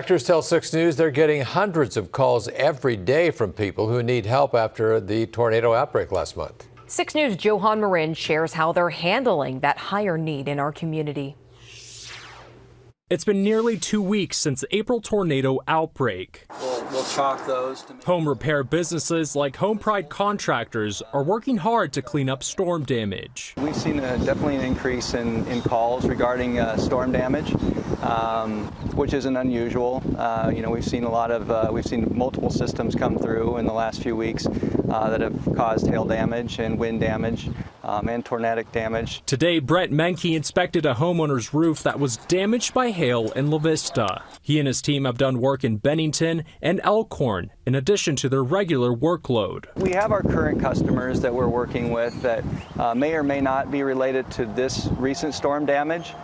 Contractors tell 6 News they're getting hundreds of calls every day from people who need help after the tornado outbreak last month. 6 News' Johan Marin shares how they're handling that higher need in our community. It's been nearly 2 weeks since the April tornado outbreak. We'll chalk those. Home repair businesses like Home Pride Contractors are working hard to clean up storm damage. We've seen definitely an increase in calls regarding storm damage, which isn't unusual. We've seen we've seen multiple systems come through in the last few weeks that have caused hail damage and wind damage and tornadic damage. Today, Brett Menke inspected a homeowner's roof that was damaged by hail in La Vista. He and his team have done work in Bennington and Elkhorn, in addition to their regular workload. We have our current customers that we're working with that may or may not be related to this recent storm damage.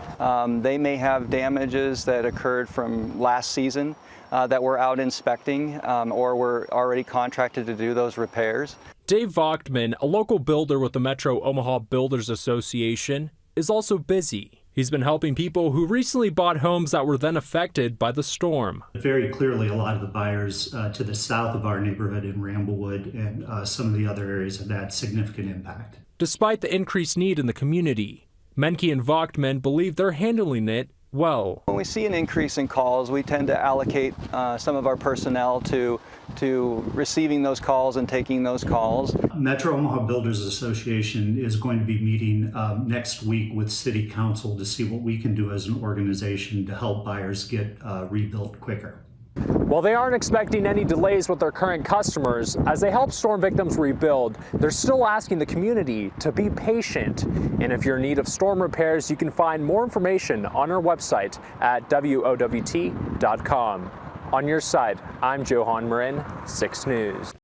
They may have damages that occurred from last season that we're out inspecting or we're already contracted to do those repairs. Dave Vochtman, a local builder with the Metro Omaha Builders Association, is also busy. He's been helping people who recently bought homes that were then affected by the storm. Very clearly, a lot of the buyers to the south of our neighborhood in Ramblewood and some of the other areas have had significant impact. Despite the increased need in the community, Menke and Vochtman believe they're handling it well. When we see an increase in calls, we tend to allocate some of our personnel to receiving those calls and taking those calls. Metro Omaha Builders Association is going to be meeting next week with City Council to see what we can do as an organization to help buyers get rebuilt quicker. While they aren't expecting any delays with their current customers, as they help storm victims rebuild, they're still asking the community to be patient. And if you're in need of storm repairs, you can find more information on our website at WOWT.com. On your side, I'm Johan Marin, 6 News.